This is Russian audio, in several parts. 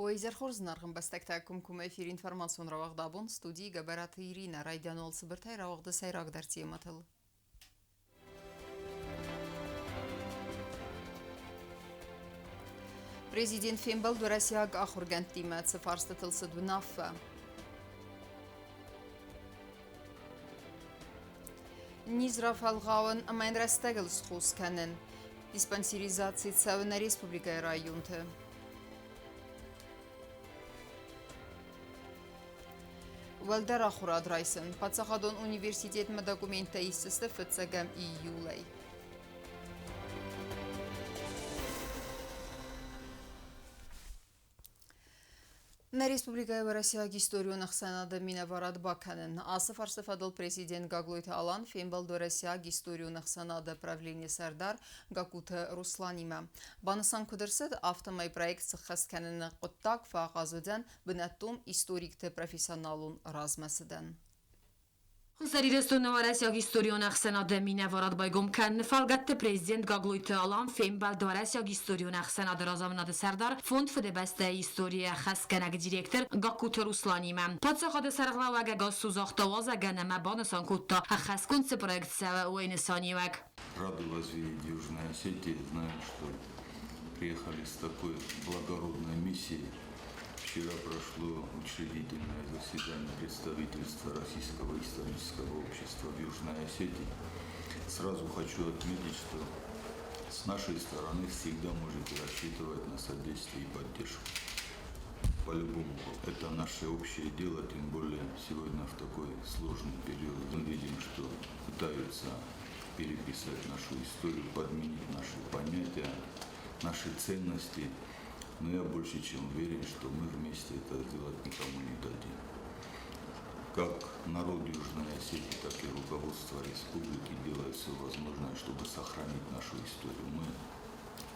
Ойзерхорзнарғын бастактакум кум эфир информацион равагдабон студии габараты Ирина Райданол Сыбыртай равагды сайрагдар тематыл. Президент Фембал Россияг ахургант димат сафарстатылсы дунафа. Низраф алгауын амайн растагыл схус канен. Диспансеризации цавына республика районты. Валдар ахурад райсын. Пацахадон университет документа иссысты фыцагам июлай. На республика Россия историю нахсанада минаварад баканен. Асыф арсыфадыл президент Гаглойт Алан Фембал до Россия историю нахсанада правление Сардар Гакута Русланима. Банасан кудырсыд автомай проект сыхасканен қоттак фағазудан бінаттум историкті профессионалун размасыдан. Хусарирестунова Россияг историю нахсанада минаварад байгом кан фалгатты президент Гаглойт Алан Фембал до Россияг историю нахсанада разамнады Сардар фонд федебасте история хасканаг директор Гакута Русланима. Подсахады сарглавага госузахтаваза ганама банасан кутта хаскунцы проект сава уайнысанивак. Рады вас видеть в Южной Осетии. Знаю, что приехали с такой благородной миссией. Вчера прошло учредительное заседание представительства Российского исторического общества в Южной Осетии. Сразу хочу отметить, что с нашей стороны всегда можете рассчитывать на содействие и поддержку. По-любому. Это наше общее дело, тем более сегодня в такой сложный период. Мы видим, что пытаются переписать нашу историю, подменить наши понятия, наши ценности. Но я больше чем уверен, что мы вместе это сделать никому не дадим. Как народ Южной Осетии, так и руководство республики делает все возможное, чтобы сохранить нашу историю. Мы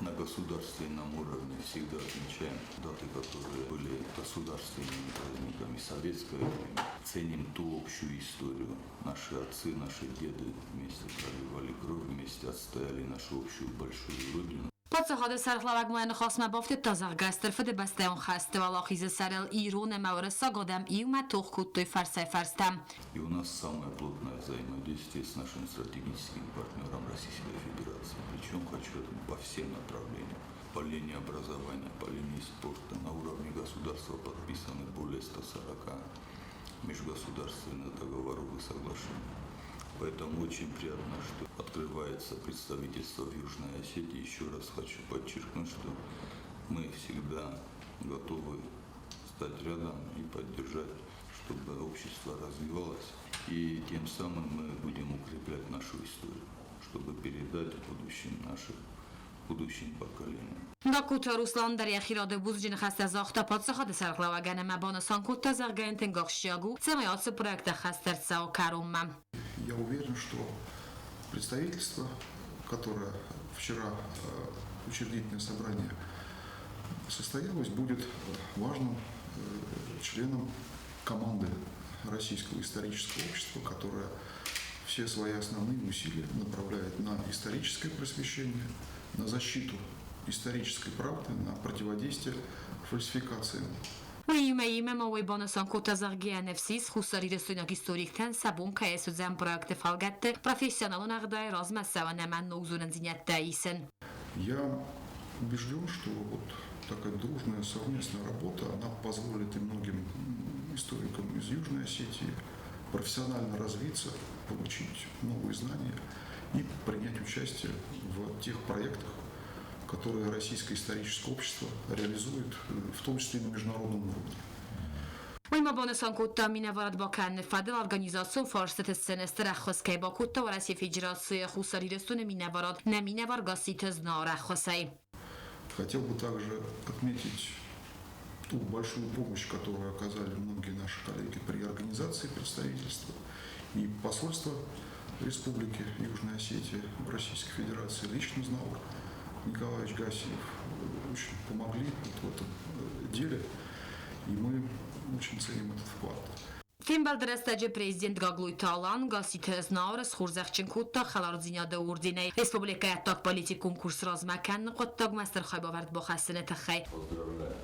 на государственном уровне всегда отмечаем даты, которые были государственными праздниками советского времени. Ценим ту общую историю. Наши отцы, наши деды вместе проливали кровь, вместе отстояли нашу общую большую родину. Подсахады сарглаваг моян хасма бафты тазар гастер федебасте он хасты валахизы сарел Ирона Маураса годам иума тухкуттой фарсай фарстам. И у нас самое плотное взаимодействие с нашим стратегическим партнером Российской Федерации. Причем хочу по всем направлениям. По линии образования, по линии спорта. На уровне государства подписаны более 140 межгосударственных договоров и соглашений. Поэтому очень приятно, что открывается представительство в Южной Осетии. Еще раз хочу подчеркнуть, что мы всегда готовы стать рядом и поддержать, чтобы общество развивалось. И тем самым мы будем укреплять нашу историю, чтобы передать будущим поколениям. Гакута Руслан дар яхираде бузжин хаста захта подсахады сарглавагана мабанасан кутта заргаентен гахшягу цемаяцы проекта хастерца карумма. Я уверен, что представительство, которое вчера учредительное собрание состоялось, будет важным членом команды Российского исторического общества, которое все свои основные усилия направляет на историческое просвещение, на защиту исторической правды, на противодействие фальсификациям. Уйме мовой бонусан кута заргияневсис хусариресуняк историкten sabun kayesuzan проекты фалгатты профессионалун агдай размасава наман ногзунан зиняттай-исен. Я убежден, что вот такая дружная совместная работа, она позволит и многим историкам из Южной Осетии профессионально развиться, получить новые знания и принять участие в тех проектах, которые Российское историческое общество реализует, в том числе и на международном уровне. Уйма бонусан кутта минаварад бакан фадел организацион фарсет сенестер ахоскай ба кутта в России Федерации хусарирестуне минаварад на минавар гасите знара ахосай. Хотел бы также отметить ту большую помощь, которую оказали многие наши коллеги при организации представительства и посольства Республики Южная Осетия в Российской Федерации. Лично знал Николаевич Гасиев, очень помогли в этом деле, и мы очень ценим этот вклад. Фембал драстаджи президент Гаглойт Алан гасите знаурас хурзахчин кутта халарзиняда урдиней республика так политик конкурс размакан коттаг мастер хайбавард бо хасане тахай. Поздравляю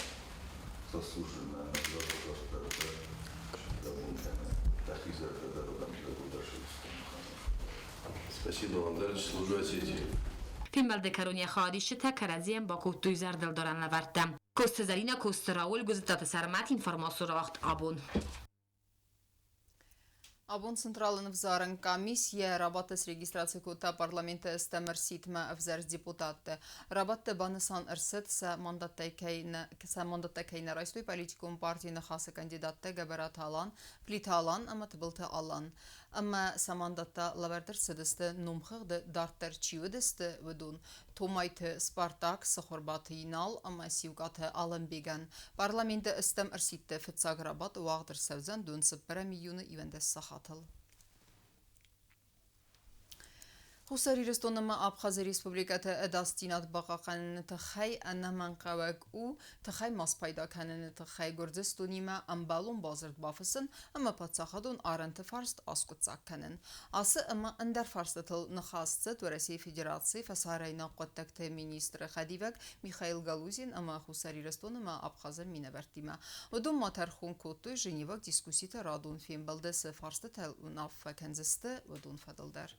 заслуженная награда Спасибо вам. Дальше служу Осетии. Filmbeldekaroniya xadişi təkarəziyən Baku tüyzər dildaran ləvərtəm. Kostezərina Kosteraul gözətətə sərmət informasiyonu vaxt abun. Abon Централен взарен комиссия работа с регистрацией кота парламента стемер ситма взарс депутаты. Работа банасан эрсет са мандатта кейна райстой политикум партийна хаса кандидатта габарат алан, плит алан, ама тбылта алан. Ама са мандатта лавердер седесте нумхыгды дартер чиведесте ведун. Томайты Спартак сахорбаты инал, ама сивгаты алан беган. Парламента стем эрситте фитсаг рабат уагдыр севзен дун сыппера миллионы ивендес сахатыл. Хусари Рестонама Абхазия Республиката Дастинат Бақақанын тахай анаман қавак у тахай маспайда канын тахай Гордестонима амбалун базырд бафысын ама патсахадун аранты фарст аскутсак канын. Асы ама андер фарстатыл нахасцет в России Федерации фасарайна qottакты министры Хадивак Михаил Галузин ама Хусари Рестонама Абхазия минавертима. Удум матархун коттой Женевак дискуссита радун фембалдес фарстатыл унаф канзесты удун фадылдар.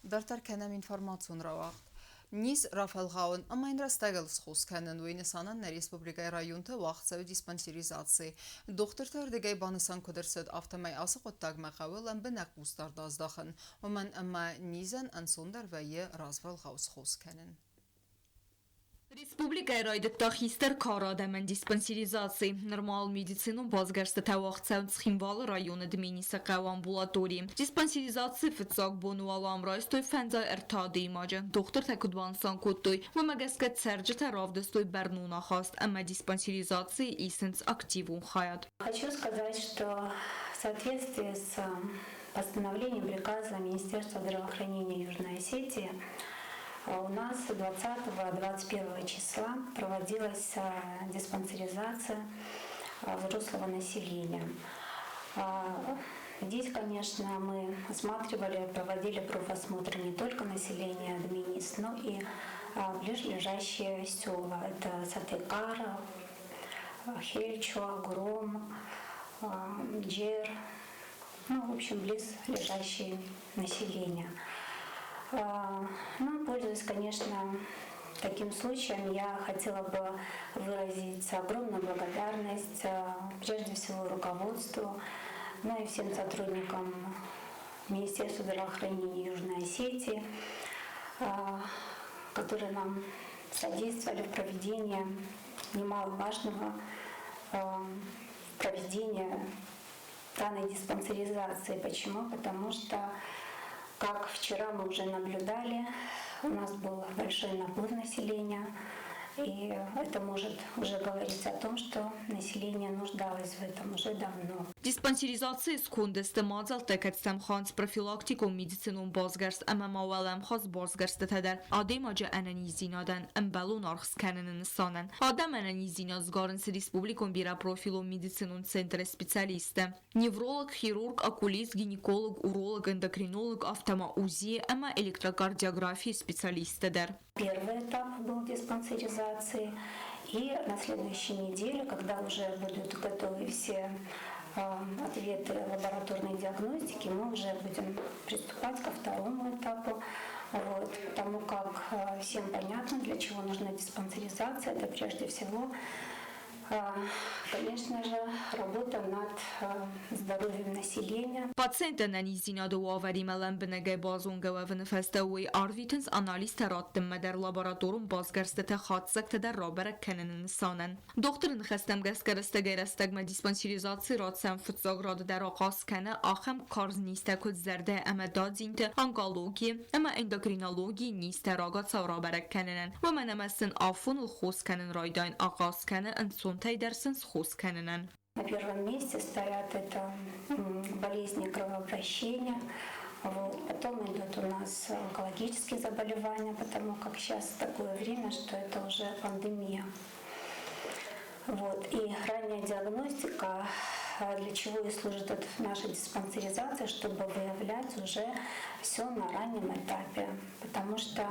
Դարտար կենեմ ինվորմացուն ռավաղտ։ Նիս Ռաֆել Ղաուն ամայն ռաստագել սխոս կենեն ուինեսանան ներ Республիկայի ռայունթը վաղցավ դիսպանսերիզացի։ Դոկտոր թարդեգայ բանսան կոդրսդ ավտամայ ասը қոттаг մաղավել ան բնակ ուստար դազդախն, ոման ամա նիզան անսոնդար վայե ռազվել Ղաուս խոս կենեն։ Республика райдыктах хистер карадаман диспансеризации. Нормал медицину базгарста тавахцев цхимвал районы дминиса амбулатории. Диспансеризации фицак бонуалам райстой фенза эртады имажа. Доктор такудвансан коттой. Вымагаскат серджета равдостой бернуна хаст. Ама диспансеризации исенс активун хаят. Хочу сказать, что в соответствии с постановлением приказа Министерства здравоохранения Южной Осетии у нас 20-21 числа проводилась диспансеризация взрослого населения. Здесь, конечно, мы осматривали, проводили профосмотр не только населения Админис, но и ближайшие села. Это Сатыкара, Хельчуа, Гром, Джер, в общем, близлежащее население. Пользуясь, конечно, таким случаем, я хотела бы выразить огромную благодарность прежде всего руководству, и всем сотрудникам Министерства здравоохранения Южной Осетии, которые нам содействовали в проведении немаловажного проведения данной диспансеризации. Почему? Потому что, как вчера мы уже наблюдали, у нас был большой наплыв населения, и это может уже говорить о том, что население нуждалось в этом уже давно. Диспансеризация скондесте мазал текетсем ханс профилактику медицинун базгарст амамавалам хас базгарст тедер адем аja ананизинадан амбалун архс каненен санен адам ананизиназгарн с республикон бира профилу медицинун центр специалисты невролог, хирург, окулист, гинеколог, уролог, эндокринолог, автомоузи, ама электрокардиографии специалисты дер. Первый этап был диспансеризации, и на следующей неделе, когда уже будут готовы все ответы лабораторной диагностики, мы уже будем приступать ко второму этапу. Потому как всем понятно, для чего нужна диспансеризация. Это прежде всего, конечно же, работа над здоровьем населения. Пациенты нанизинадо аварималан бенеге базунга венефестауи арвитенс анализ тараттым мадер лабораторум базгарстата хатсакта дар рабера кененен санен. Докторын хастам гаскарастагайрастагма диспансеризации радсам футсаград дар оqas кане ахам карз нисте код зерде ама дадзинте онкология ама эндокринология нисте рагат саврабера кененен. و منمسن آفون الخوص کنن رایداین آغاز کنن انسون تایدرسن خوص کننن. На первом месте стоят это болезни кровообращения, потом идут у нас онкологические заболевания, потому как сейчас такое время, что это уже пандемия. И ранняя диагностика для чего и служит эта наша диспансеризация, чтобы выявлять уже все на раннем этапе, потому что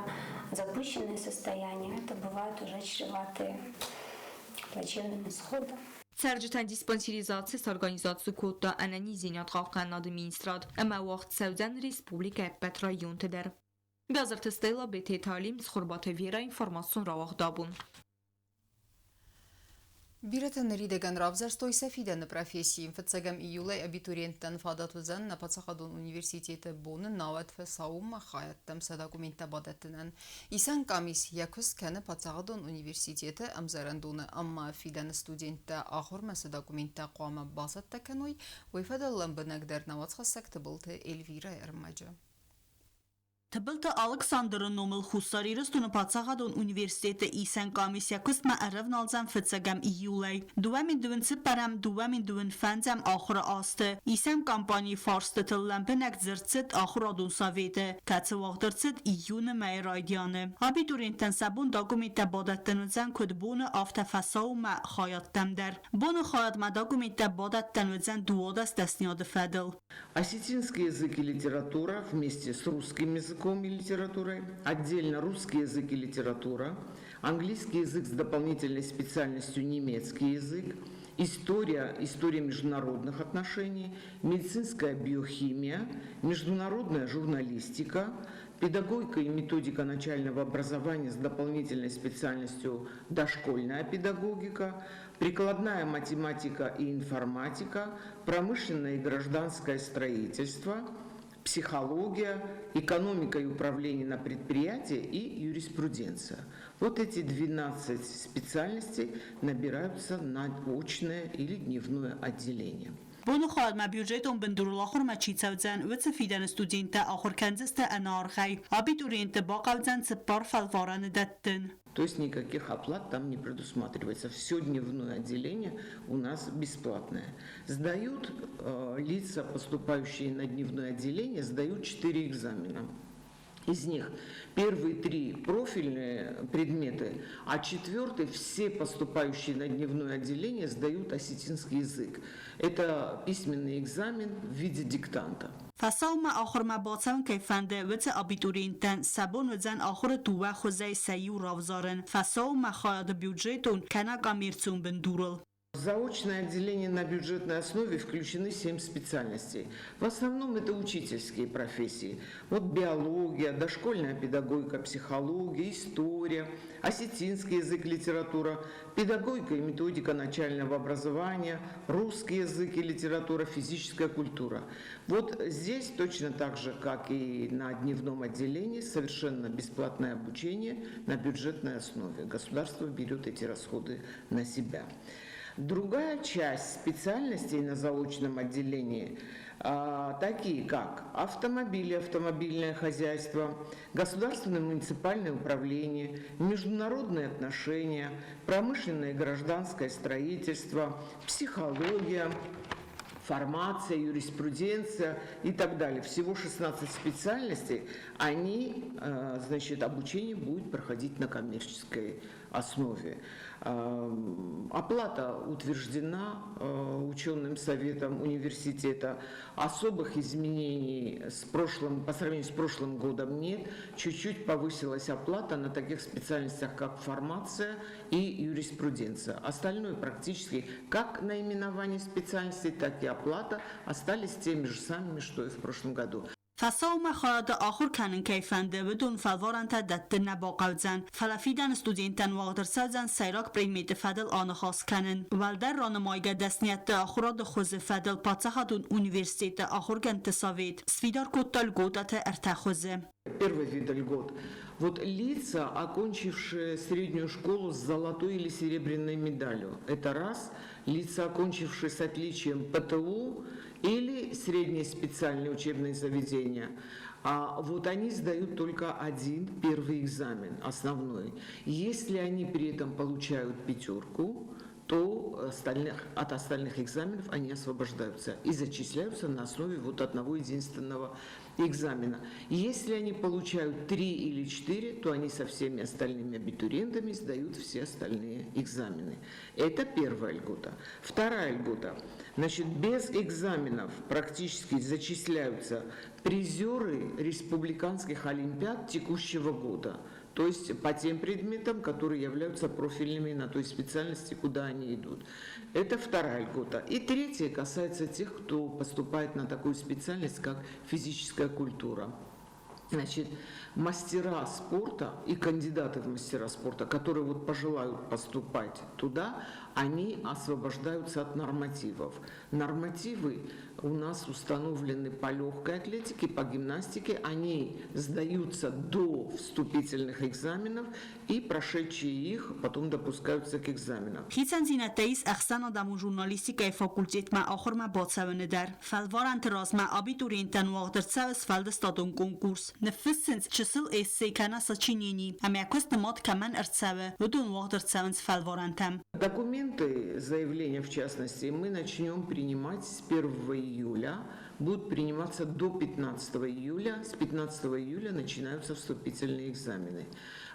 запущенные состояния это бывают уже чреватые плачевным исходом. Սերջտան դիսպանսերիզացիա օրգանիզացիա կոտա անանի զինյատ խաղքան ադմինիստրատ əmə vaxt Səudən Respublika Petra Yunteder. Գազարդը ստելա բեթե թալիմ սխորբատը վիրա ինֆորմացիոն ռավաղ դաբուն. Բիրեթների դեգան Ռավզերստոյ Սեֆիդենը պրոֆեսիին ֆցգամ իյուլեյ абитуриենттен фадатուզան Նապացախադոն ունիվերսիտետը բոնը նավատ ֆսաում խայատտեմ սադակումենտա բադետնեն Իսան կամիս յակուս կանը Պացախադոն ունիվերսիտետը ամզարանդոնը ամմա ֆիդան ստուդենտը ախոր մասադակումենտա ყვամը բասատտա կանոյ վեյֆադալլան բնակ դերնավաց խասակտը բլթը Էլվիրա Էրմաջը Թբլտը Ալեքսանդրը նոմել խուսարիրս տունը Պացախադոն ունիվերսիտետը իսեն կամիսյա կուստ մա արևն ալզան ֆծգամ իյուլեյ դուվամին դուվն սպարամ դուվամին դուվն ֆանձամ ախրը աստը իսեն կամպանի ֆարստը թլլան բնակ ձրծտ ախրադուն սավետը կացը վաղդրծտ իյունը մայրայդյանը Абитуриենտեն սաբուն դոկումենտա բադատտնուձան կոդբունը ավտաֆասау մա խայատտամդար բոնը խայատ մա դոկումենտա բադատտնուձան дуодас тесниоды федл Осетинский язык и литература вместе с русским языком и литературой, отдельно русский язык и литература, английский язык с дополнительной специальностью немецкий язык, история международных отношений, медицинская биохимия, международная журналистика, педагогика и методика начального образования с дополнительной специальностью дошкольная педагогика, прикладная математика и информатика, промышленное и гражданское строительство, психология, экономика и управление на предприятии и юриспруденция. Вот эти 12 специальностей набираются на очное или дневное отделение. بونو خواهد ما بیوجیتون بندرول آخر ما چی تاوزن و تفیدن استودینتا آخر کنزست انارخی абитуриенты باقالزن سپار فالواران دادن То есть никаких оплат там не предусматривается. Все дневное отделение у нас бесплатное. Сдают лица, поступающие на дневное отделение, сдают 4 экзамена. Из них первые 3 профильные предметы, а 4 все поступающие на дневное отделение сдают осетинский язык. Это письменный экзамен в виде диктанта. فسال ما آخر ما باطن کیفنده و ت абитуриентن سبون و زن آخر دوه خوزه سیو راوزارن فسال ما خواهد بیوجیتون کنه گامیرتون بندورل В заочное отделение на бюджетной основе включены 7 специальностей. В основном это учительские профессии. Вот биология, дошкольная педагогика, психология, история, осетинский язык, литература, педагогика и методика начального образования, русский язык и литература, физическая культура. Вот здесь точно так же, как и на дневном отделении, совершенно бесплатное обучение на бюджетной основе. Государство берет эти расходы на себя. Другая часть специальностей на заочном отделении, такие как автомобили, автомобильное хозяйство, государственное муниципальное управление, международные отношения, промышленное и гражданское строительство, психология, фармация, юриспруденция и так далее. Всего 16 специальностей, обучение будет проходить на коммерческой основе. Оплата утверждена ученым советом университета. Особых изменений по сравнению с прошлым годом нет. Чуть-чуть повысилась оплата на таких специальностях, как фармация и юриспруденция. Остальное практически как наименование специальностей, так и оплата остались теми же самыми, что и в прошлом году. فسال ما خواهد آخر کنن کیفنده و دون فالواران تا دادن نباقوزن فلافیدن استودینتن واقدر سازن سیراک پریمیت فدل آن خاص کنن ولدر رانمایگه دستنیت آخراد خوز فدل پاتسخدون университета آخر گنت ساوید سفیدار کتال گودت ارتخوزه Первый вид льгот. Вот лица, окончившие среднюю школу с золотой или серебряной медалью. Это раз. Лица, окончившие с отличием ПТУ или средние специальные учебные заведения. А вот они сдают только один первый экзамен, основной. Если они при этом получают 5, то от остальных экзаменов они освобождаются и зачисляются на основе вот одного единственного экзамена. Если они получают 3 или 4, то они со всеми остальными абитуриентами сдают все остальные экзамены. Это первая льгота. Вторая льгота. Значит, без экзаменов практически зачисляются призеры республиканских олимпиад текущего года. То есть по тем предметам, которые являются профильными на той специальности, куда они идут. Это вторая льгота. И третья касается тех, кто поступает на такую специальность, как физическая культура. Значит, мастера спорта и кандидаты в мастера спорта, которые вот пожелают поступать туда, они освобождаются от нормативов. Нормативы у нас установлены по легкой атлетике, по гимнастике. Они сдаются до вступительных экзаменов, и прошедшие их потом допускаются к экзаменам. Հիցանցինատեիս ախսանադամ ու ժուրնալիստիկայի ֆակուլտետմա ախորմա բոցավնեդար ֆալվարան տրազմա աբիտուրիենտան ու աղդրցավս ֆալդստատուն կոնկուրս նֆսենց չսıl էսսեյ կանա սաչինյենի ամյակոս նմոտ կաման ըրցավը լուդուն ու աղդրցավնց фалворантам. Документы, заявления в частности, мы начнем принимать с 1 июля, будут приниматься до 15 июля. С 15 июля начинаются вступительные экзамены.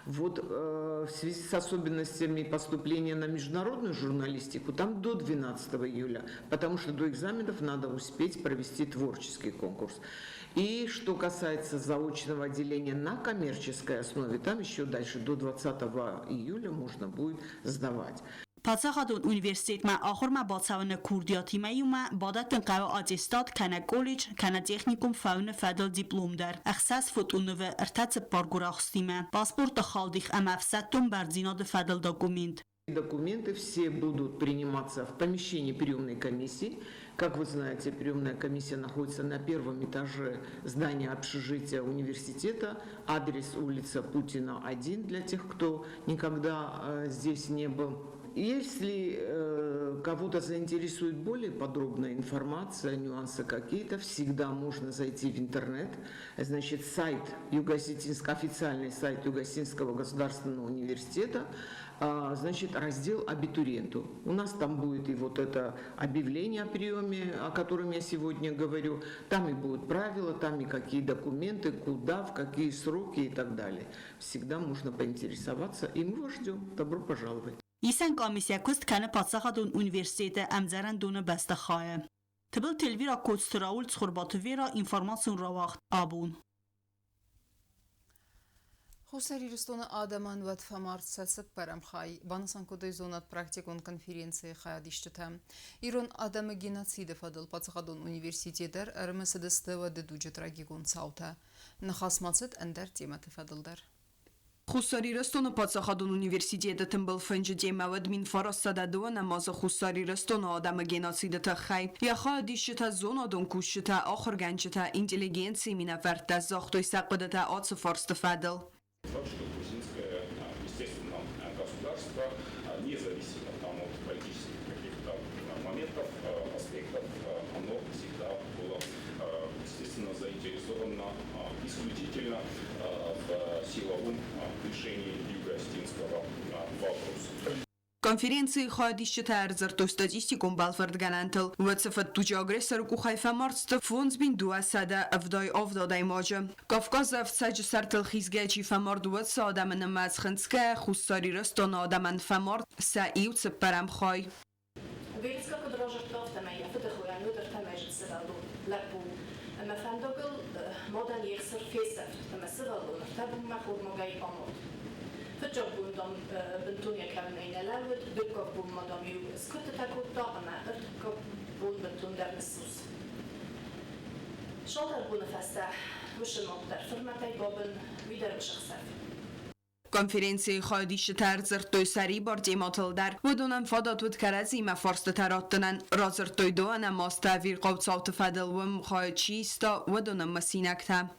Вот в связи с особенностями поступления на международную журналистику, там до 12 июля, потому что до экзаменов надо успеть провести творческий конкурс. И что касается заочного отделения на коммерческой основе, там еще дальше, до 20 июля можно будет сдавать. Փաթսախադուն ունիվերսիտետմա ախորմա բացավնը քուրդիաթիմայումա բադատն կայո ատեստատ քանա կոլեջ քանա տեխնիկում ֆաունը ֆադալ դիպլոմդար ախսաս ֆոտունովը ըրթացը պարգուրախստիմա паспорта халдих амафсаттум бардзиноды фадал документ. Документы все будут приниматься в помещении приемной комиссии. Как вы знаете, приемная комиссия находится на первом этаже здания общежития университета. Адрес улица Путина 1 для тех, кто никогда здесь не был. Если кого-то заинтересует более подробная информация, нюансы какие-то, всегда можно зайти в интернет. Значит, сайт официальный сайт Юго-Осетинского государственного университета, значит, раздел «Абитуриенту». У нас там будет и вот это объявление о приеме, о котором я сегодня говорю. Там и будут правила, там и какие документы, куда, в какие сроки и так далее. Всегда можно поинтересоваться, и мы вас ждем. Добро пожаловать. Իսան կամիսյակուստ քանը Փաթսախադուն ունիվերսիտետը ամզարան դունը բաստախայը. Թբլ տելվիրա կոստրաուլ ծխորբաթվիրա ինֆորմացիոն ռավախ աբուն. Хусари Рестона Адаман ват фамарт сасып барам хай банасан кодой зонат практикон конференции хаядиштем. Ирон Адамы геноциды фадыл Пацахадон университетер РМСДСТВ дедуджи трагикон саута. Нахасмацет эндер тематы фадылдар. Խուսարի Ռստոնը Պացախադուն ունիվերսիտետը թմբլ ֆնջը դեմավդ մին ֆարասադադուը նամազը խուսարի Ռստոնը ադամը գենոցիդը թխայ Յախա դիշտա զոնա դոնկուշտա ախորգանչտա ինտելիգենցի մինավերտա զախտոյ սակպդտա ացը форстը фадл. Факт, что грузинское, естественно, государство, независимо там, от политических каких-то моментов, аспектов, оно всегда было, естественно, заинтересовано исключительно в силовом решении юго-осетинского вопроса. Конференции ходищета зарту статистикум Балфорд Ганантл вацафат туджи агрессор кухайфа марста фонз бин дуасада авдай авдадай маджа Кавказ авцаج сартл хизгачи фамард ватса адаман мазхнцка хусари растон адаман фамард саиут сапарам хай Вельска подражертов тамая фатахуя нудер тамajt сададу лапу ама фандогл модан ерсер фесафт ама сададу табу махуд могай амод فجأة بندم بنتونيا كمان أين لاود دكتور بوم مدام يو سكوت تاكل طاقنا ارتكب بون بنتون در نصوص شاطر بون فسته وش المقدر فرمتي بابن ويدر بشخصف Конференции ходищета зартой сари бардематылдар ودونن فادات ود کرزی مفارست تراتنن رازرتوی دوانه ماستا ویر قوتساوت فدل و مخایچیستا ودونن مسینکتا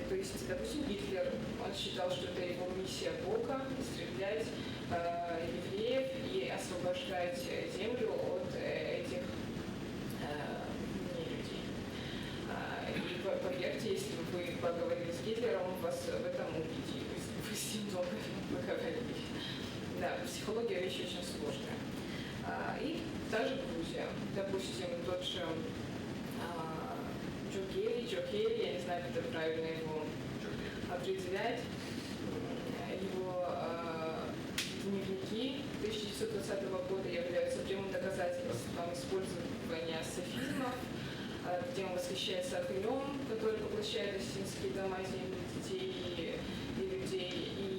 То есть, допустим, Гитлер, он считал, что это его миссия Бога истреблять евреев и освобождать землю от этих нелюдей. И поверьте, если вы поговорили с Гитлером, вас в этом убедили. Вы с ним много поговорили. Да, психология вещь очень сложная. И даже Грузия. Допустим, тот же Джокери, я не знаю, как это правильно его определять, его дневники 1920 года являются прямым доказательством использования где он восхищается огнем, который поглощает осетинские дома, земли, детей и людей, и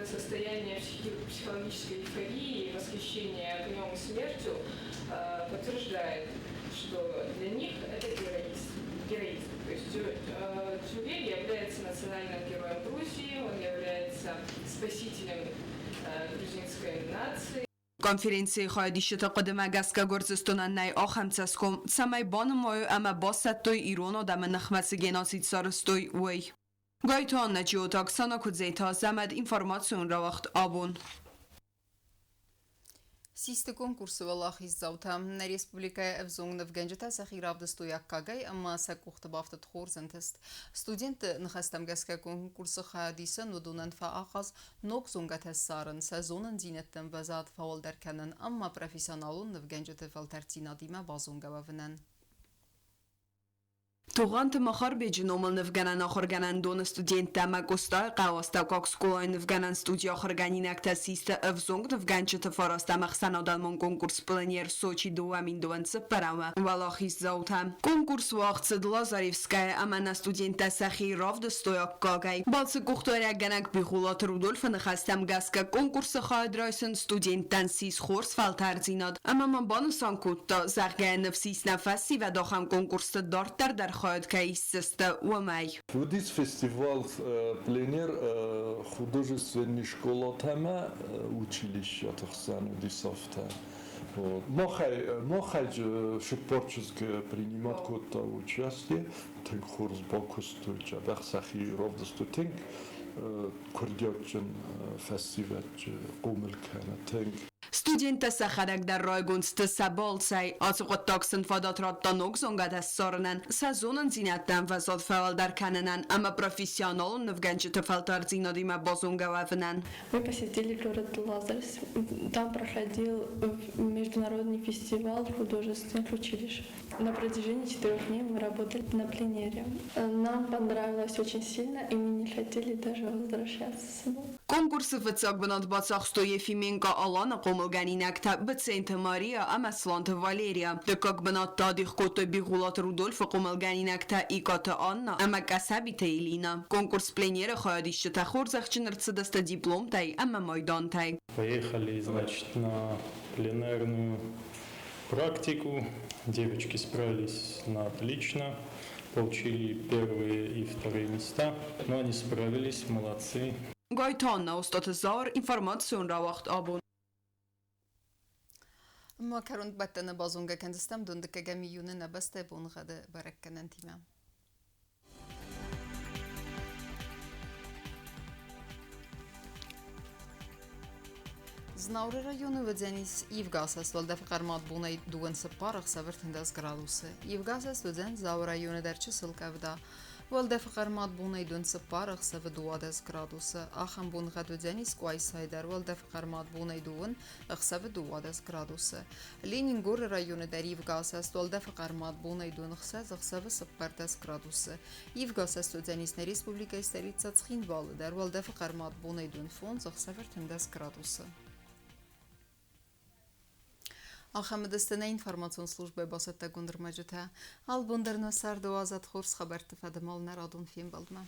состояние психологической эйфории, восхищения огнем и смертью подтверждает, что для них это героизм. То есть Джувель является национальным героем Грузии, он является спасителем грузинской нации. Конференции ходишта قدما گسکا گرزستونن نای آخم تسکم سمای بانمای اما باست توی ایران آدم نخمس گناسید سارستوی وی گایتان نجیوتاک سانا کدزیتا زمد اینفورماسیون را وقت آبون Սիստը կոնկուրսը վլախից զավթամ Ռեսպուբլիկայի evzongնվ գենջտա սախիրավդը ստոյակկագայ amma սակուխտը բավտը թխորզընթստ ստուդենտը նխաստամ գասկա կոնկուրսը խայադիսը նոդունն ֆաախազ նոկ զոնգաթես սարն սեզոնն ձինեttən վազատ ֆաول դարքանն amma պրոֆեսիոնալուն նվ գենջտը ֆալտարցինադիմա բազոնգավավնան توغانت مخار بجنومل نفگنن آخرگنن دون استودینت دمک استای قواستا کاکسکولای نفگنن استودیا آخرگنی نکتا سیست افزونگ نفگنچه تفاراست مخصنادان من کنکورس پلنیر سوچی دوامین دوان سپرامه ولاخیز زوتم کنکورس وقت صدلا زاریفسکای اما استودینت سخی راف دستویاک کاگای بالس گختاری گنک بیخولات رودولف نخستم گسکا کنکورس خواهد رایسن استودینتن سیس خورس فالترزیناد اما من بانسان کتا زخگه نفسیس نفسی و داخم کنکورس دارت در خواهد که است و مای. Вудис фестиваль пленер художественной школы тема училища тахсан дисофта. Мохай шипорчески принимать какое-то участие, так хорс бокустуч, абахсахи ровдостутинг, курдиочен фестиваль قوملكانه تنگ. Студент сахарак در رایگونست سبال سای آسوق تاکسن فادات را تانوک زنگاد از سارنن سازونن زینتن و زاد فعال در کننن اما профессионал نفگنج تفلتر زینادی ما بازونگوافنن. Мы посетили город Лазаревск. Там проходил международный фестиваль художественных училищ. На протяжении 4 дней мы работали на пленере. Нам понравилось очень сильно, и мы не хотели даже возвращаться. Конкурсы в цогбанат бацахстоye фименка алана قوملگنینکتا به سنت ماریا اما سلانت والریا دکاک بنات تادیخ کوتو بیغولات رودولف قوملگنینکتا ایکات آنا اما کسبی تیلینا конкурс пленера خواهدیش تخور زخچن رцедست диплом тай اما майдан тай. Поехали, значит, на пленерную практику. Девочки справились на отлично, получили первые и вторые места, но они справились, молодцы. گایتان استاد زار اینفورماسیون را وقت آبون. ما كرونت باتنا بازونغا كندستم دون دكا جاميون نبسته بون غدا بركنا انتما Znaury rayonu vedzeniz Ivgasas Valdefqarmat bunay dugan separaq savertindas graduсы. Ivgasas vedzen Zau rayonu derçi sılkavda Valdefqarmat bunay dun separaq saveduades graduсы. Axam bun gadvedzeniz Quaysayder Valdefqarmat bunay dugan saveduades graduсы. Leningor rayonu der Ivgasas Valdefqarmat bunay dun xsave separtas graduсы. Ivgasas vedzeniz Respublika Stolica Tskhinval der Valdefqarmat bunay dun fond savertindas graduсы. Ахамедстана информацион службе басатта гундырмажута албундерна сарду азат хорс хабар тфадамал нарадун фим балдма